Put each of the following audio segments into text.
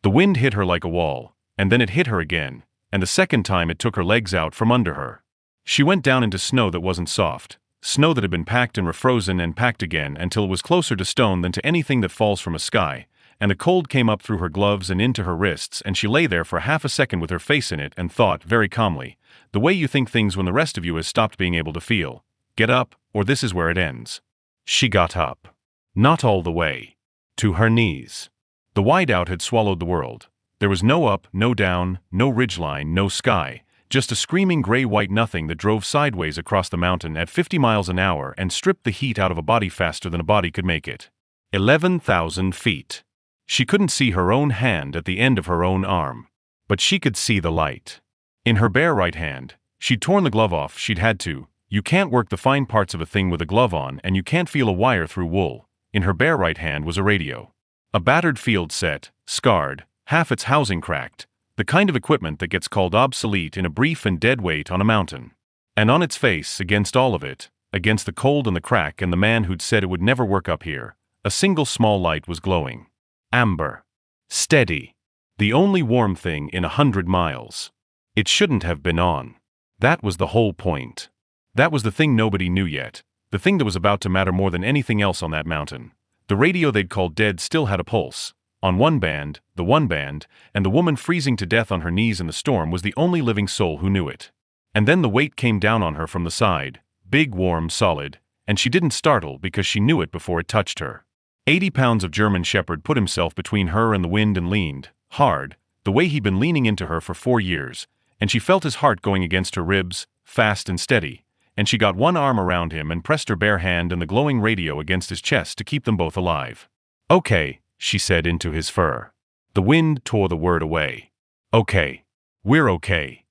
The wind hit her like a wall, and then it hit her again, and the second time it took her legs out from under her. She went down into snow that wasn't soft, snow that had been packed and refrozen and packed again until it was closer to stone than to anything that falls from a sky, and the cold came up through her gloves and into her wrists, and she lay there for half a second with her face in it and thought, very calmly, the way you think things when the rest of you has stopped being able to feel. Get up, or this is where it ends. She got up. Not all the way. To her knees. The whiteout had swallowed the world. There was no up, no down, no ridgeline, no sky, just a screaming gray-white nothing that drove sideways across the mountain at 50 miles an hour and stripped the heat out of a body faster than a body could make it. 11,000 feet. She couldn't see her own hand at the end of her own arm. But she could see the light. In her bare right hand, she'd torn the glove off, she'd had to. You can't work the fine parts of a thing with a glove on, and you can't feel a wire through wool. In her bare right hand was a radio. A battered field set, scarred, half its housing cracked, the kind of equipment that gets called obsolete in a brief and dead weight on a mountain. And on its face, against all of it, against the cold and the crack and the man who'd said it would never work up here, a single small light was glowing. Amber. Steady. The only warm thing in 100 miles. It shouldn't have been on. That was the whole point. That was the thing nobody knew yet, the thing that was about to matter more than anything else on that mountain. The radio they'd called dead still had a pulse. On one band, and the woman freezing to death on her knees in the storm was the only living soul who knew it. And then the weight came down on her from the side, big, warm, solid, and she didn't startle because she knew it before it touched her. 80 pounds of German Shepherd put himself between her and the wind and leaned, hard, the way he'd been leaning into her for 4 years, and she felt his heart going against her ribs, fast and steady, and she got one arm around him and pressed her bare hand and the glowing radio against his chest to keep them both alive. Okay, she said into his fur. The wind tore the word away. Okay. We're okay.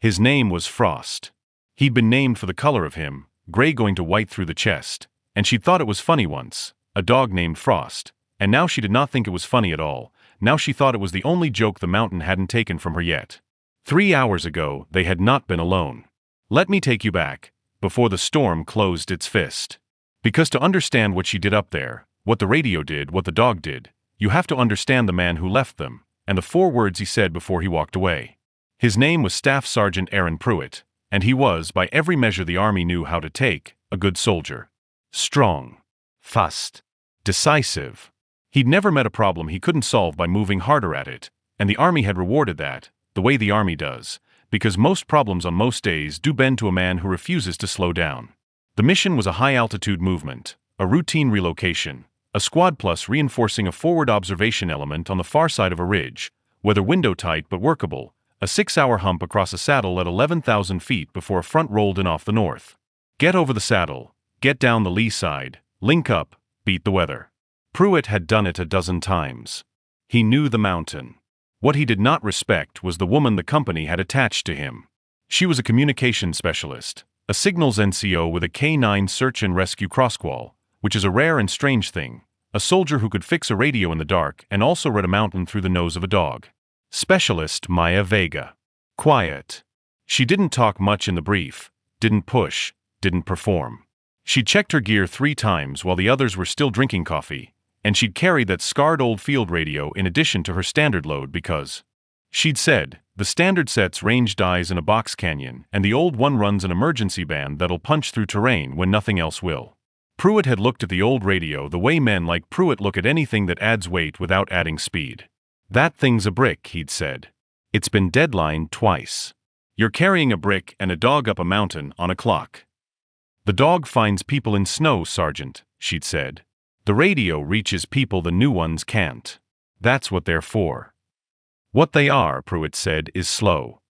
His name was Frost. He'd been named for the color of him, gray going to white through the chest, and she'd thought it was funny once. A dog named Frost, and now she did not think it was funny at all. Now she thought it was the only joke the mountain hadn't taken from her yet. 3 hours ago, they had not been alone. Let me take you back, before the storm closed its fist. Because to understand what she did up there, what the radio did, what the dog did, you have to understand the man who left them, and the 4 words he said before he walked away. His name was Staff Sergeant Aaron Pruitt, and he was, by every measure the Army knew how to take, a good soldier. Strong. Fast. Decisive. He'd never met a problem he couldn't solve by moving harder at it, and the Army had rewarded that, the way the Army does, because most problems on most days do bend to a man who refuses to slow down. The mission was a high-altitude movement, a routine relocation, a squad plus reinforcing a forward observation element on the far side of a ridge, weather window tight but workable, a 6-hour hump across a saddle at 11,000 feet before a front rolled in off the north. Get over the saddle, get down the lee side, link up, beat the weather. Pruitt had done it a dozen times. He knew the mountain. What he did not respect was the woman the company had attached to him. She was a communications specialist, a signals NCO with a K9 search and rescue crossqual, which is a rare and strange thing, a soldier who could fix a radio in the dark and also read a mountain through the nose of a dog. Specialist Maya Vega. Quiet. She didn't talk much in the brief, didn't push, didn't perform. She'd checked her gear 3 times while the others were still drinking coffee, and she'd carried that scarred old field radio in addition to her standard load because, she'd said, the standard set's range dies in a box canyon and the old one runs an emergency band that'll punch through terrain when nothing else will. Pruitt had looked at the old radio the way men like Pruitt look at anything that adds weight without adding speed. That thing's a brick, he'd said. It's been deadlined twice. You're carrying a brick and a dog up a mountain on a clock. The dog finds people in snow, Sergeant, she'd said. The radio reaches people the new ones can't. That's what they're for. What they are, Pruitt said, is slow.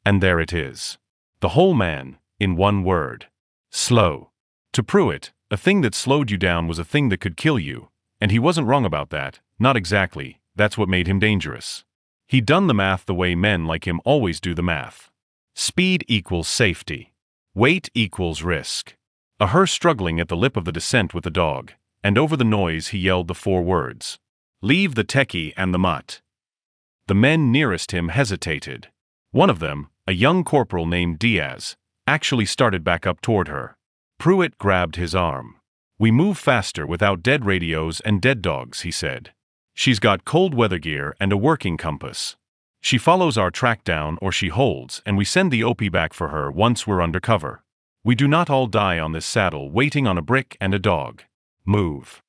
And there it is. The whole man, in one word. Slow. To Pruitt, a thing that slowed you down was a thing that could kill you, and he wasn't wrong about that, not exactly, that's what made him dangerous. He'd done the math the way men like him always do the math. Speed equals safety. Weight equals risk. A her struggling at the lip of the descent with the dog, and over the noise he yelled the 4 words. Leave the Techie and the Mutt. The men nearest him hesitated. One of them, a young corporal named Diaz, actually started back up toward her. Pruitt grabbed his arm. We move faster without dead radios and dead dogs, he said. She's got cold weather gear and a working compass. She follows our track down or she holds, and we send the OP back for her once we're under cover. We do not all die on this saddle waiting on a brick and a dog. Move.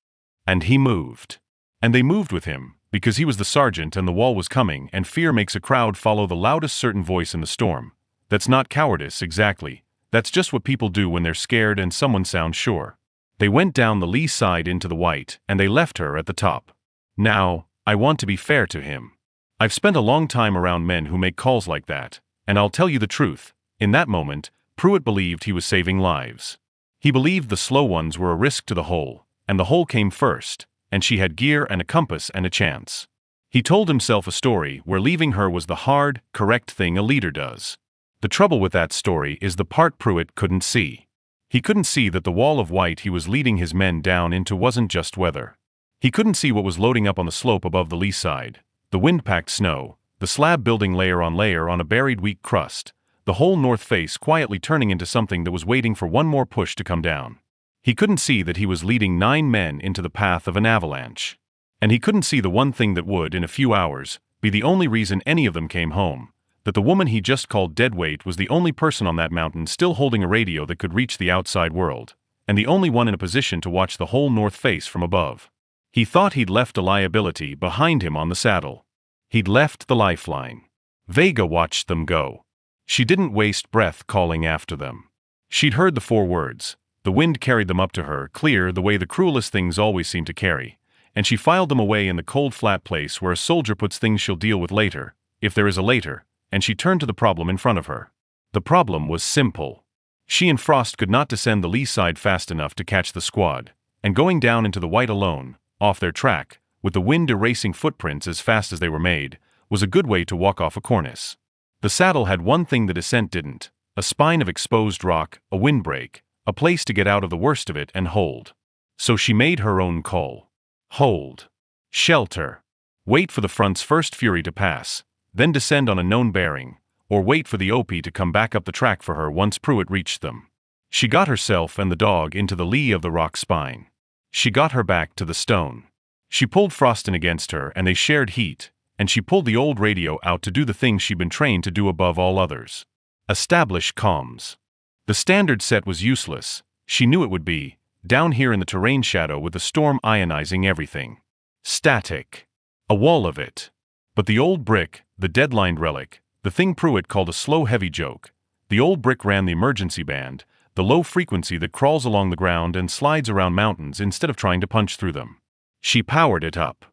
And he moved. And they moved with him, because he was the sergeant and the wall was coming, and fear makes a crowd follow the loudest certain voice in the storm. That's not cowardice exactly. That's just what people do when they're scared and someone sounds sure. They went down the lee side into the white, and they left her at the top. Now, I want to be fair to him. I've spent a long time around men who make calls like that, and I'll tell you the truth. In that moment, Pruitt believed he was saving lives. He believed the slow ones were a risk to the whole, and the whole came first, and she had gear and a compass and a chance. He told himself a story where leaving her was the hard, correct thing a leader does. The trouble with that story is the part Pruitt couldn't see. He couldn't see that the wall of white he was leading his men down into wasn't just weather. He couldn't see what was loading up on the slope above the lee side, the wind-packed snow, the slab building layer on a buried weak crust, the whole north face quietly turning into something that was waiting for one more push to come down. He couldn't see that he was leading 9 men into the path of an avalanche. And he couldn't see the one thing that would, in a few hours, be the only reason any of them came home, that the woman he just called deadweight was the only person on that mountain still holding a radio that could reach the outside world, and the only one in a position to watch the whole north face from above. He thought he'd left a liability behind him on the saddle. He'd left the lifeline. Vega watched them go. She didn't waste breath calling after them. She'd heard the 4 words. The wind carried them up to her, clear the way the cruelest things always seem to carry, and she filed them away in the cold flat place where a soldier puts things she'll deal with later, if there is a later, and she turned to the problem in front of her. The problem was simple. She and Frost could not descend the lee side fast enough to catch the squad, and going down into the white alone, off their track, with the wind erasing footprints as fast as they were made, was a good way to walk off a cornice. The saddle had one thing the descent didn't: a spine of exposed rock, a windbreak, a place to get out of the worst of it and hold. So she made her own call. Hold. Shelter. Wait for the front's first fury to pass, then descend on a known bearing, or wait for the OP to come back up the track for her once Pruitt reached them. She got herself and the dog into the lee of the rock spine. She got her back to the stone. She pulled Frost in against her and they shared heat, and she pulled the old radio out to do the thing she'd been trained to do above all others. Establish comms. The standard set was useless. She knew it would be, down here in the terrain shadow with the storm ionizing everything. Static. A wall of it. But the old brick, the deadlined relic, the thing Pruitt called a slow heavy joke, the old brick ran the emergency band, the low frequency that crawls along the ground and slides around mountains instead of trying to punch through them. She powered it up.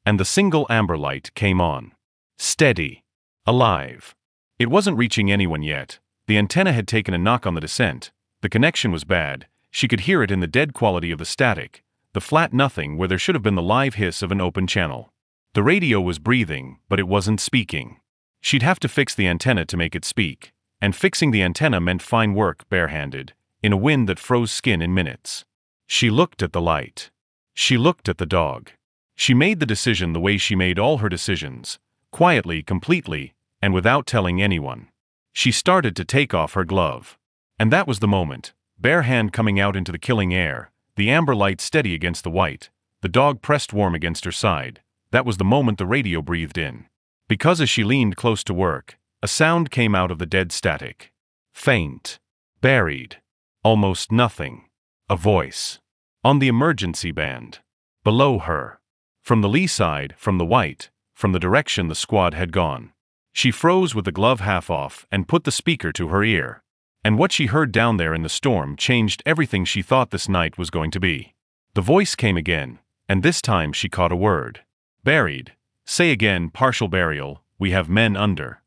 And the single amber light came on. Steady. Alive. It wasn't reaching anyone yet. The antenna had taken a knock on the descent. The connection was bad. She could hear it in the dead quality of the static, the flat nothing where there should have been the live hiss of an open channel. The radio was breathing, but it wasn't speaking. She'd have to fix the antenna to make it speak, and fixing the antenna meant fine work barehanded, in a wind that froze skin in minutes. She looked at the light. She looked at the dog. She made the decision the way she made all her decisions, quietly, completely, and without telling anyone. She started to take off her glove. And that was the moment, bare hand coming out into the killing air, the amber light steady against the white, the dog pressed warm against her side. That was the moment the radio breathed in. Because as she leaned close to work, a sound came out of the dead static. Faint. Buried. Almost nothing. A voice. On the emergency band. Below her. From the lee side, from the white, from the direction the squad had gone. She froze with the glove half off and put the speaker to her ear. And what she heard down there in the storm changed everything she thought this night was going to be. The voice came again, and this time she caught a word. Buried. Say again, partial burial, we have men under.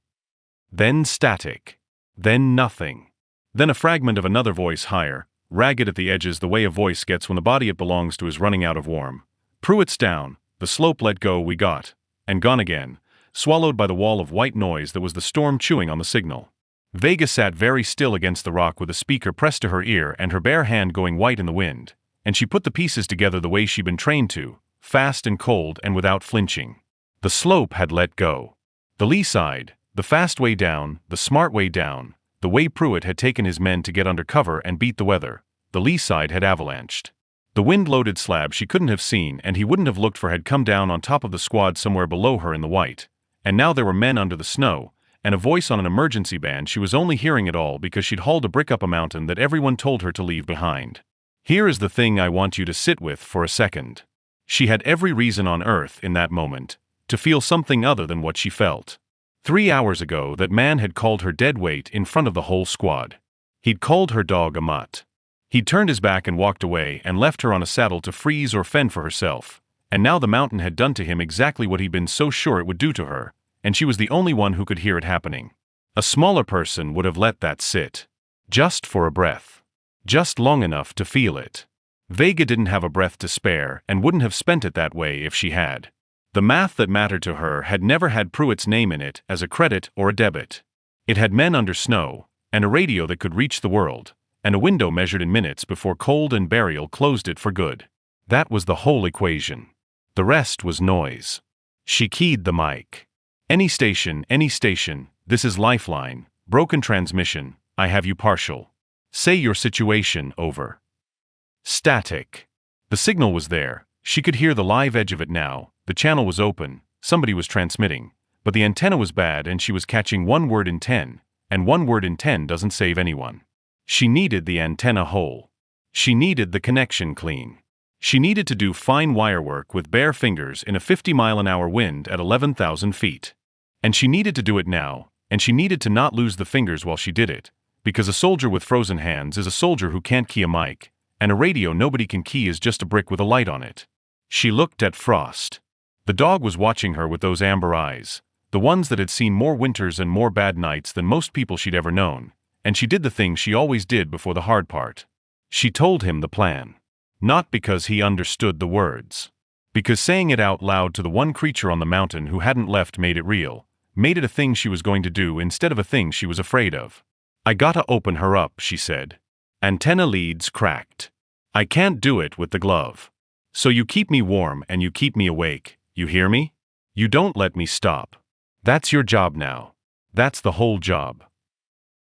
Then static. Then nothing. Then a fragment of another voice higher, ragged at the edges the way a voice gets when the body it belongs to is running out of warm. Pruitt's down, the slope let go we got, and gone again, swallowed by the wall of white noise that was the storm chewing on the signal. Vega sat very still against the rock with a speaker pressed to her ear and her bare hand going white in the wind, and she put the pieces together the way she'd been trained to, fast and cold and without flinching. The slope had let go. The lee side, the fast way down, the smart way down, the way Pruitt had taken his men to get under cover and beat the weather, the lee side had avalanched. The wind-loaded slab she couldn't have seen and he wouldn't have looked for had come down on top of the squad somewhere below her in the white. And now there were men under the snow, and a voice on an emergency band. She was only hearing it all because she'd hauled a brick up a mountain that everyone told her to leave behind. Here is the thing I want you to sit with for a second. She had every reason on earth in that moment to feel something other than what she felt. 3 hours ago that man had called her dead weight in front of the whole squad. He'd called her dog a mutt. He'd turned his back and walked away and left her on a saddle to freeze or fend for herself. And now the mountain had done to him exactly what he'd been so sure it would do to her, and she was the only one who could hear it happening. A smaller person would have let that sit. Just for a breath. Just long enough to feel it. Vega didn't have a breath to spare and wouldn't have spent it that way if she had. The math that mattered to her had never had Pruitt's name in it as a credit or a debit. It had men under snow, and a radio that could reach the world, and a window measured in minutes before cold and burial closed it for good. That was the whole equation. The rest was noise. She keyed the mic. Any station, this is Lifeline, broken transmission, I have you partial. Say your situation, over. Static. The signal was there, she could hear the live edge of it now, the channel was open, somebody was transmitting, but the antenna was bad and she was catching 1 word in 10, and 1 word in 10 doesn't save anyone. She needed the antenna whole. She needed the connection clean. She needed to do fine wire work with bare fingers in a 50-mile-an-hour wind at 11,000 feet. And she needed to do it now, and she needed to not lose the fingers while she did it, because a soldier with frozen hands is a soldier who can't key a mic, and a radio nobody can key is just a brick with a light on it. She looked at Frost. The dog was watching her with those amber eyes, the ones that had seen more winters and more bad nights than most people she'd ever known, and she did the thing she always did before the hard part. She told him the plan. Not because he understood the words. Because saying it out loud to the one creature on the mountain who hadn't left made it real, made it a thing she was going to do instead of a thing she was afraid of. I gotta open her up, she said. Antenna leads cracked. I can't do it with the glove. So you keep me warm and you keep me awake, you hear me? You don't let me stop. That's your job now. That's the whole job.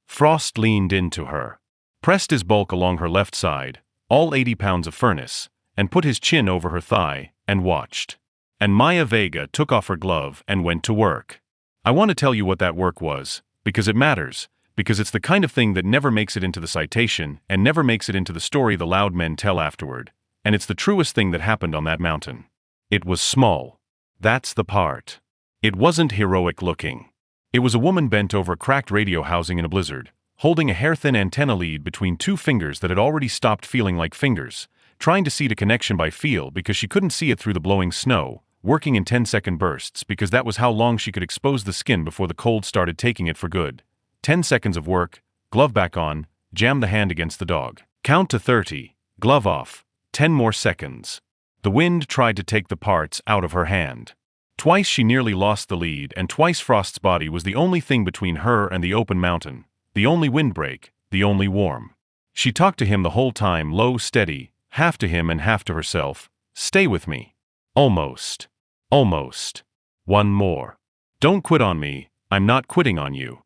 Frost leaned into her, pressed his bulk along her left side, all 80 pounds of furnace, and put his chin over her thigh, and watched. And Maya Vega took off her glove and went to work. I want to tell you what that work was, because it matters, because it's the kind of thing that never makes it into the citation and never makes it into the story the loud men tell afterward, and it's the truest thing that happened on that mountain. It was small. That's the part. It wasn't heroic looking. It was a woman bent over a cracked radio housing in a blizzard, holding a hair-thin antenna lead between 2 fingers that had already stopped feeling like fingers, trying to seed a connection by feel because she couldn't see it through the blowing snow, working in 10-second bursts because that was how long she could expose the skin before the cold started taking it for good. 10 seconds of work, glove back on, jam the hand against the dog. Count to 30, glove off, 10 more seconds. The wind tried to take the parts out of her hand. Twice she nearly lost the lead, and twice Frost's body was the only thing between her and the open mountain, the only windbreak, the only warm. She talked to him the whole time, low, steady, half to him and half to herself. Stay with me. Almost. Almost. One more. Don't quit on me, I'm not quitting on you.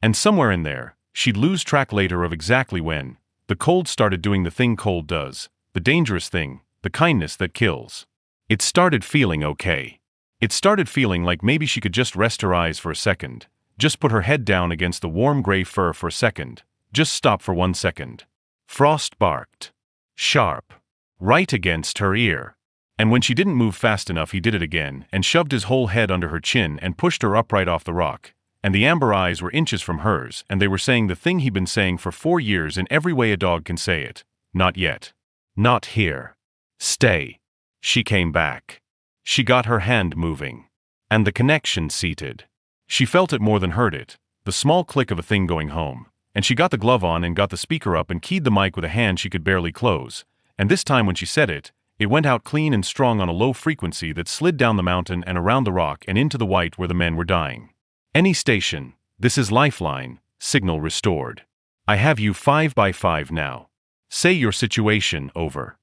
And somewhere in there, she'd lose track later of exactly when, the cold started doing the thing cold does, the dangerous thing, the kindness that kills. It started feeling okay. It started feeling like maybe she could just rest her eyes for a second, just put her head down against the warm gray fur for a second, just stop for 1 second. Frost barked. Sharp. Right against her ear. And when she didn't move fast enough, he did it again and shoved his whole head under her chin and pushed her upright off the rock, and the amber eyes were inches from hers, and they were saying the thing he'd been saying for 4 years in every way a dog can say it. Not yet. Not here. Stay. She came back. She got her hand moving. And the connection seated. She felt it more than heard it, the small click of a thing going home, and she got the glove on and got the speaker up and keyed the mic with a hand she could barely close, and this time when she said it, it went out clean and strong on a low frequency that slid down the mountain and around the rock and into the white where the men were dying. Any station, this is Lifeline, signal restored. I have you 5 by 5 now. Say your situation, over.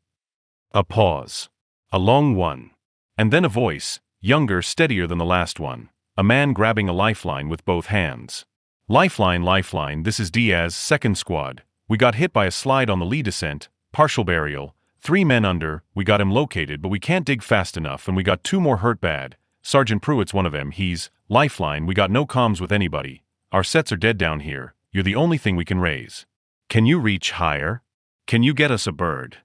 A pause. A long one. And then a voice, younger, steadier than the last one, a man grabbing a lifeline with both hands. Lifeline, lifeline, this is Diaz, 2nd Squad. We got hit by a slide on the lee descent, partial burial, 3 men under, we got him located but we can't dig fast enough and we got 2 more hurt bad. Sergeant Pruitt's one of them, he's, lifeline, we got no comms with anybody. Our sets are dead down here, you're the only thing we can raise. Can you reach higher? Can you get us a bird?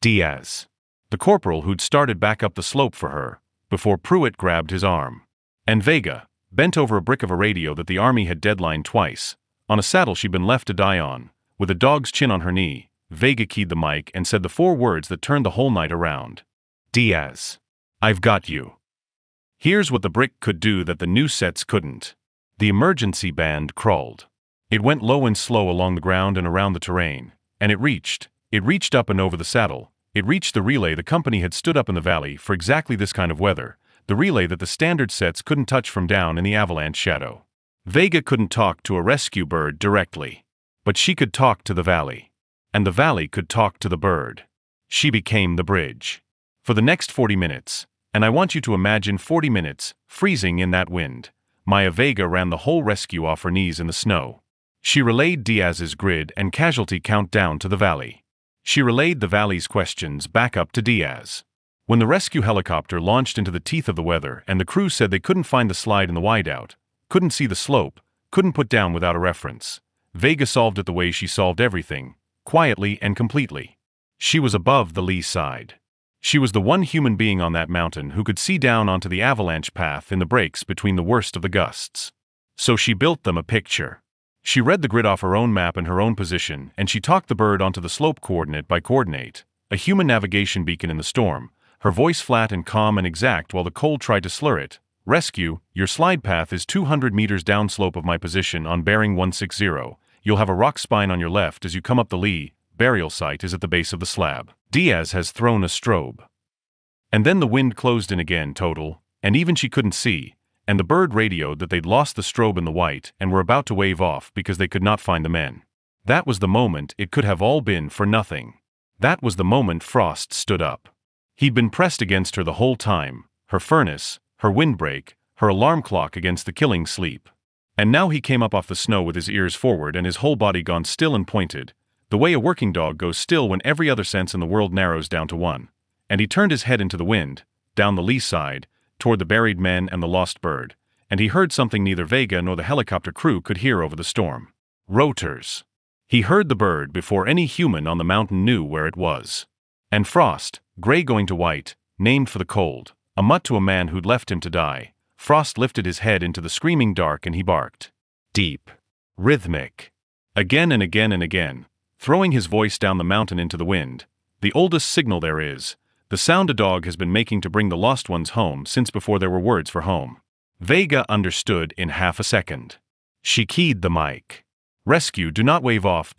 Diaz. The corporal who'd started back up the slope for her, before Pruitt grabbed his arm. And Vega, bent over a brick of a radio that the army had deadlined twice, on a saddle she'd been left to die on, with a dog's chin on her knee, Vega keyed the mic and said the 4 words that turned the whole night around. Diaz. I've got you. Here's what the brick could do that the new sets couldn't. The emergency band crawled. It went low and slow along the ground and around the terrain, and it reached up and over the saddle. It reached the relay the company had stood up in the valley for exactly this kind of weather, the relay that the standard sets couldn't touch from down in the avalanche shadow. Vega couldn't talk to a rescue bird directly, but she could talk to the valley. And the valley could talk to the bird. She became the bridge. For the next 40 minutes, and I want you to imagine 40 minutes, freezing in that wind, Maya Vega ran the whole rescue off her knees in the snow. She relayed Diaz's grid and casualty count down to the valley. She relayed the valley's questions back up to Diaz. When the rescue helicopter launched into the teeth of the weather and the crew said they couldn't find the slide in the whiteout, couldn't see the slope, couldn't put down without a reference, Vega solved it the way she solved everything, quietly and completely. She was above the lee side. She was the one human being on that mountain who could see down onto the avalanche path in the breaks between the worst of the gusts. So she built them a picture. She read the grid off her own map and her own position, and she talked the bird onto the slope coordinate by coordinate, a human navigation beacon in the storm, her voice flat and calm and exact while the cold tried to slur it. Rescue, your slide path is 200 meters downslope of my position on bearing 160. You'll have a rock spine on your left as you come up the lee. Burial site is at the base of the slab. Diaz has thrown a strobe. And then the wind closed in again total, and even she couldn't see, and the bird radioed that they'd lost the strobe in the white and were about to wave off because they could not find the men. That was the moment it could have all been for nothing. That was the moment Frost stood up. He'd been pressed against her the whole time, her furnace, her windbreak, her alarm clock against the killing sleep. And now he came up off the snow with his ears forward and his whole body gone still and pointed, the way a working dog goes still when every other sense in the world narrows down to one. And he turned his head into the wind, down the lee side, toward the buried men and the lost bird, and he heard something neither Vega nor the helicopter crew could hear over the storm. Rotors. He heard the bird before any human on the mountain knew where it was. And Frost, gray going to white, named for the cold, a mutt to a man who'd left him to die, Frost lifted his head into the screaming dark and he barked. Deep. Rhythmic. Again and again and again, throwing his voice down the mountain into the wind, the oldest signal there is, the sound a dog has been making to bring the lost ones home since before there were words for home. Vega understood in half a second. She keyed the mic. Rescue, do not wave off,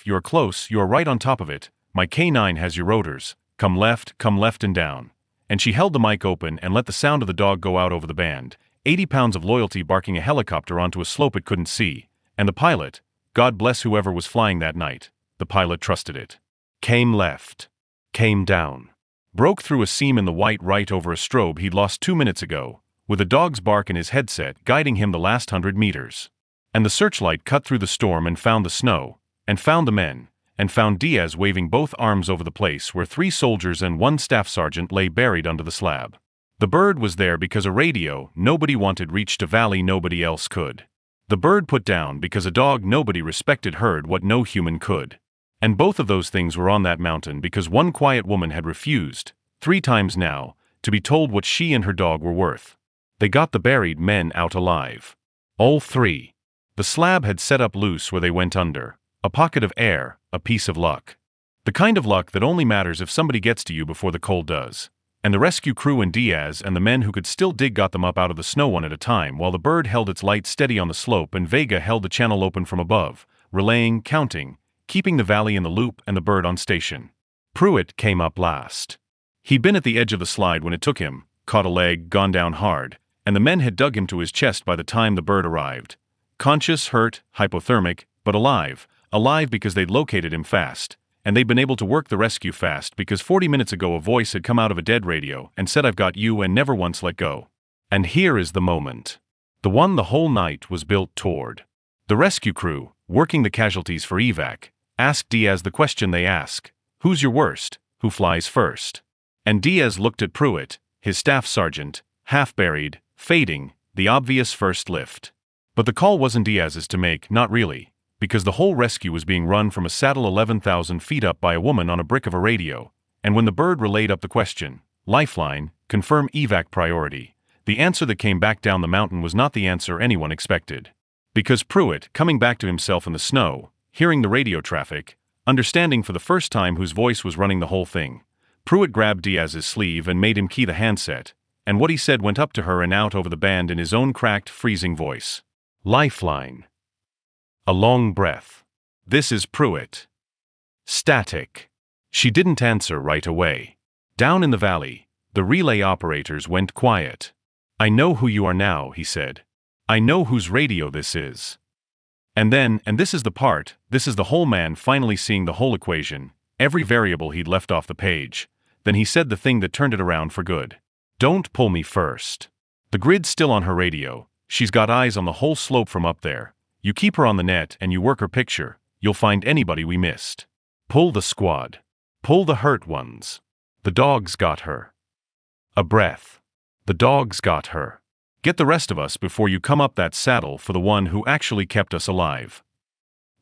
you are close, you are right on top of it, my K9 has your rotors, come left and down. And she held the mic open and let the sound of the dog go out over the band, 80 pounds of loyalty barking a helicopter onto a slope it couldn't see, and the pilot, God bless whoever was flying that night, the pilot trusted it. Came left. Came down. Broke through a seam in the white right over a strobe he'd lost 2 minutes ago, with a dog's bark in his headset guiding him the last 100 meters. And the searchlight cut through the storm and found the snow, and found the men, and found Diaz waving both arms over the place where 3 soldiers and 1 staff sergeant lay buried under the slab. The bird was there because a radio nobody wanted reached a valley nobody else could. The bird put down because a dog nobody respected heard what no human could. And both of those things were on that mountain because one quiet woman had refused, 3 times now, to be told what she and her dog were worth. They got the buried men out alive. All 3. The slab had set up loose where they went under. A pocket of air, a piece of luck. The kind of luck that only matters if somebody gets to you before the cold does. And the rescue crew and Diaz and the men who could still dig got them up out of the snow one at a time while the bird held its light steady on the slope and Vega held the channel open from above, relaying, counting, keeping the valley in the loop and the bird on station. Pruitt came up last. He'd been at the edge of the slide when it took him, caught a leg, gone down hard, and the men had dug him to his chest by the time the bird arrived. Conscious, hurt, hypothermic, but alive. Alive because they'd located him fast, and they'd been able to work the rescue fast because 40 minutes ago a voice had come out of a dead radio and said I've got you and never once let go. And here is the moment. The one the whole night was built toward. The rescue crew, working the casualties for evac, asked Diaz the question they ask. Who's your worst? Who flies first? And Diaz looked at Pruitt, his staff sergeant, half-buried, fading, the obvious first lift. But the call wasn't Diaz's to make, not really, because the whole rescue was being run from a saddle 11,000 feet up by a woman on a brick of a radio, and when the bird relayed up the question, "Lifeline, confirm evac priority," the answer that came back down the mountain was not the answer anyone expected. Because Pruitt, coming back to himself in the snow, hearing the radio traffic, understanding for the first time whose voice was running the whole thing, Pruitt grabbed Diaz's sleeve and made him key the handset, and what he said went up to her and out over the band in his own cracked, freezing voice. Lifeline. A long breath. This is Pruitt. Static. She didn't answer right away. Down in the valley, the relay operators went quiet. "I know who you are now," he said. "I know whose radio this is." And then, and this is the part, this is the whole man finally seeing the whole equation, every variable he'd left off the page, then he said the thing that turned it around for good. "Don't pull me first." The grid's still on her radio. She's got eyes on the whole slope from up there. You keep her on the net and you work her picture, you'll find anybody we missed. Pull the squad. Pull the hurt ones. The dog's got her. A breath. The dog's got her. Get the rest of us before you come up that saddle for the one who actually kept us alive.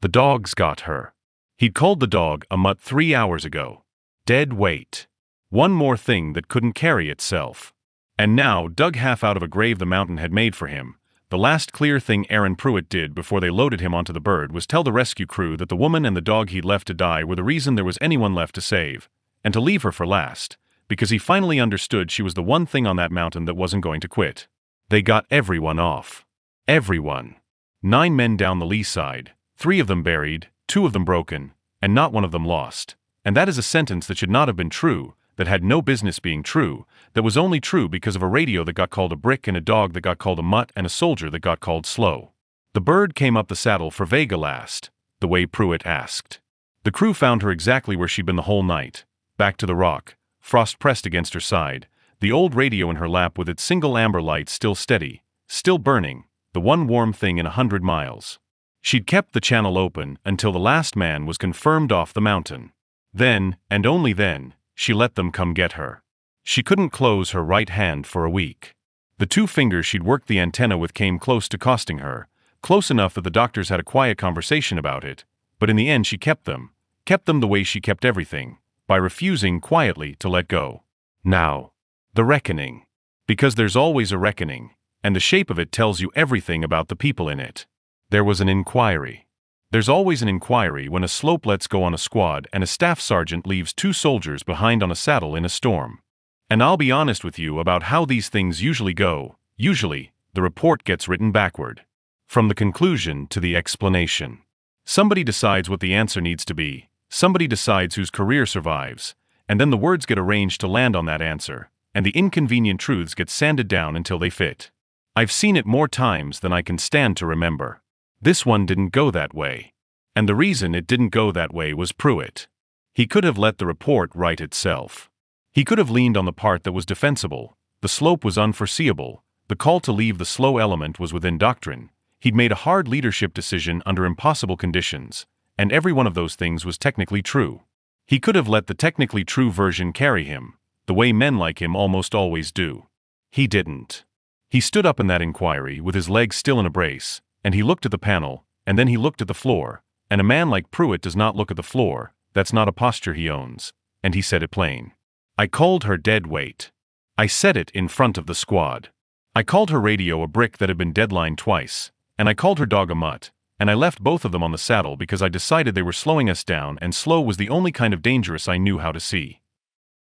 The dog's got her. He'd called the dog a mutt 3 hours ago. Dead weight. One more thing that couldn't carry itself. And now, dug half out of a grave the mountain had made for him, the last clear thing Aaron Pruitt did before they loaded him onto the bird was tell the rescue crew that the woman and the dog he'd left to die were the reason there was anyone left to save, and to leave her for last, because he finally understood she was the one thing on that mountain that wasn't going to quit. They got everyone off. Everyone. 9 men down the lee side, 3 of them buried, 2 of them broken, and not one of them lost. And that is a sentence that should not have been true, that had no business being true, that was only true because of a radio that got called a brick and a dog that got called a mutt and a soldier that got called slow. The bird came up the saddle for Vega last, the way Pruitt asked. The crew found her exactly where she'd been the whole night, back to the rock, frost pressed against her side, the old radio in her lap with its single amber light still steady, still burning, the one warm thing in 100 miles. She'd kept the channel open until the last man was confirmed off the mountain. Then, and only then, she let them come get her. She couldn't close her right hand for a week. The 2 fingers she'd worked the antenna with came close to costing her, close enough that the doctors had a quiet conversation about it, but in the end she kept them the way she kept everything, by refusing quietly to let go. Now, the reckoning. Because there's always a reckoning, and the shape of it tells you everything about the people in it. There was an inquiry. There's always an inquiry when a slope lets go on a squad and a staff sergeant leaves 2 soldiers behind on a saddle in a storm. And I'll be honest with you about how these things usually go. Usually, the report gets written backward. From the conclusion to the explanation. Somebody decides what the answer needs to be, somebody decides whose career survives, and then the words get arranged to land on that answer, and the inconvenient truths get sanded down until they fit. I've seen it more times than I can stand to remember. This one didn't go that way. And the reason it didn't go that way was Pruitt. He could have let the report write itself. He could have leaned on the part that was defensible. The slope was unforeseeable. The call to leave the slow element was within doctrine. He'd made a hard leadership decision under impossible conditions, and every one of those things was technically true. He could have let the technically true version carry him, the way men like him almost always do. He didn't. He stood up in that inquiry with his legs still in a brace, and he looked at the panel, and then he looked at the floor, and a man like Pruitt does not look at the floor, that's not a posture he owns, and he said it plain. I called her dead weight. I said it in front of the squad. I called her radio a brick that had been deadlined twice, and I called her dog a mutt, and I left both of them on the saddle because I decided they were slowing us down and slow was the only kind of dangerous I knew how to see.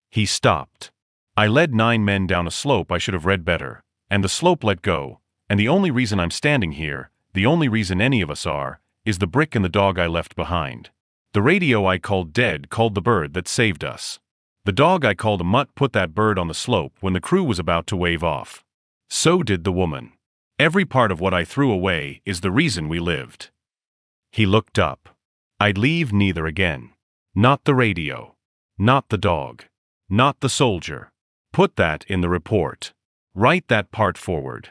He stopped. I led 9 men down a slope I should have read better, and the slope let go, and the only reason I'm standing here, the only reason any of us are, is the brick and the dog I left behind. The radio I called dead called the bird that saved us. The dog I called a mutt put that bird on the slope when the crew was about to wave off. So did the woman. Every part of what I threw away is the reason we lived. He looked up. I'd leave neither again. Not the radio. Not the dog. Not the soldier. Put that in the report. Write that part forward.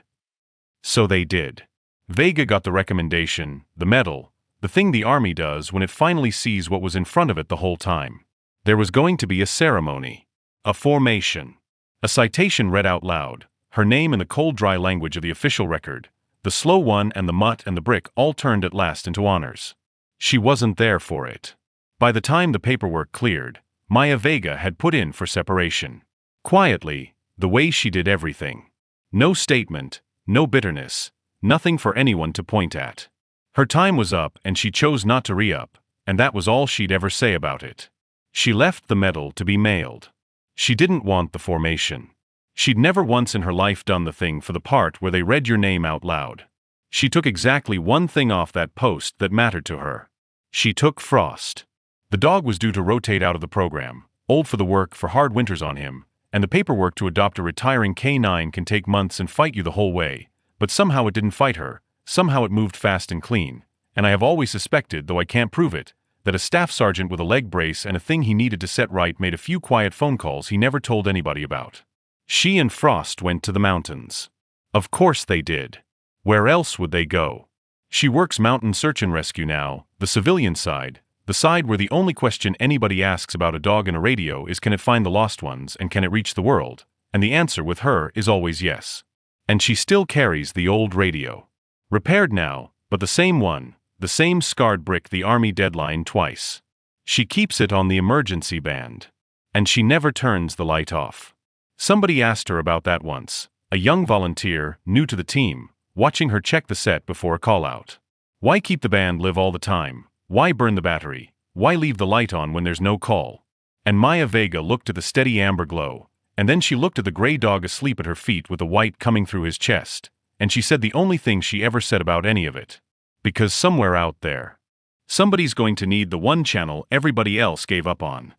So they did. Vega got the recommendation, the medal, the thing the army does when it finally sees what was in front of it the whole time. There was going to be a ceremony. A formation. A citation read out loud, her name in the cold dry language of the official record. The slow one and the mutt and the brick all turned at last into honors. She wasn't there for it. By the time the paperwork cleared, Maya Vega had put in for separation. Quietly, the way she did everything. No statement, no bitterness, nothing for anyone to point at. Her time was up and she chose not to re-up, and that was all she'd ever say about it. She left the medal to be mailed. She didn't want the formation. She'd never once in her life done the thing for the part where they read your name out loud. She took exactly one thing off that post that mattered to her. She took Frost. The dog was due to rotate out of the program, old for the work, for hard winters on him, and the paperwork to adopt a retiring canine can take months and fight you the whole way, but somehow it didn't fight her, somehow it moved fast and clean, and I have always suspected, though I can't prove it, that a staff sergeant with a leg brace and a thing he needed to set right made a few quiet phone calls he never told anybody about. She and Frost went to the mountains. Of course they did. Where else would they go? She works mountain search and rescue now, the civilian side, the side where the only question anybody asks about a dog in a radio is, can it find the lost ones and can it reach the world? And the answer with her is always yes. And she still carries the old radio. Repaired now, but the same one, the same scarred brick, the army deadline twice. She keeps it on the emergency band. And she never turns the light off. Somebody asked her about that once, a young volunteer, new to the team, watching her check the set before a call-out. Why keep the band live all the time? Why burn the battery? Why leave the light on when there's no call? And Maya Vega looked at the steady amber glow, and then she looked at the gray dog asleep at her feet with the white coming through his chest, and she said the only thing she ever said about any of it. Because somewhere out there, somebody's going to need the one channel everybody else gave up on.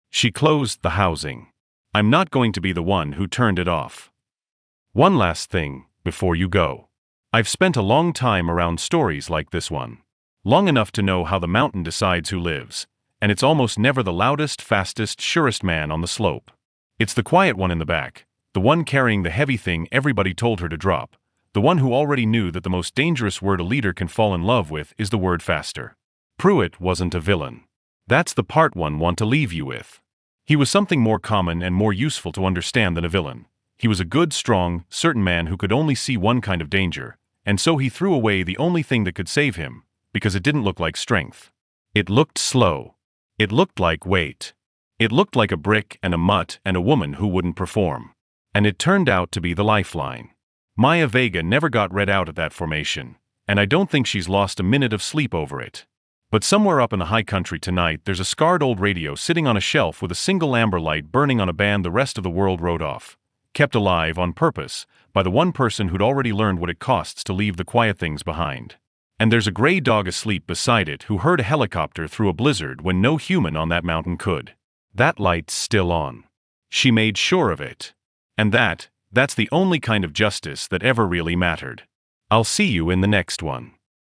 She closed the housing. I'm not going to be the one who turned it off. One last thing, before you go. I've spent a long time around stories like this one. Long enough to know how the mountain decides who lives, and it's almost never the loudest, fastest, surest man on the slope. It's the quiet one in the back, the one carrying the heavy thing everybody told her to drop, the one who already knew that the most dangerous word a leader can fall in love with is the word faster. Pruitt wasn't a villain. That's the part one want to leave you with. He was something more common and more useful to understand than a villain. He was a good, strong, certain man who could only see one kind of danger, and so he threw away the only thing that could save him, because it didn't look like strength. It looked slow. It looked like weight. It looked like a brick and a mutt and a woman who wouldn't perform. And it turned out to be the lifeline. Maya Vega never got read out at that formation, and I don't think she's lost a minute of sleep over it. But somewhere up in the high country tonight there's a scarred old radio sitting on a shelf with a single amber light burning on a band the rest of the world wrote off, kept alive on purpose by the one person who'd already learned what it costs to leave the quiet things behind. And there's a gray dog asleep beside it who heard a helicopter through a blizzard when no human on that mountain could. That light's still on. She made sure of it. And that's the only kind of justice that ever really mattered. I'll see you in the next one.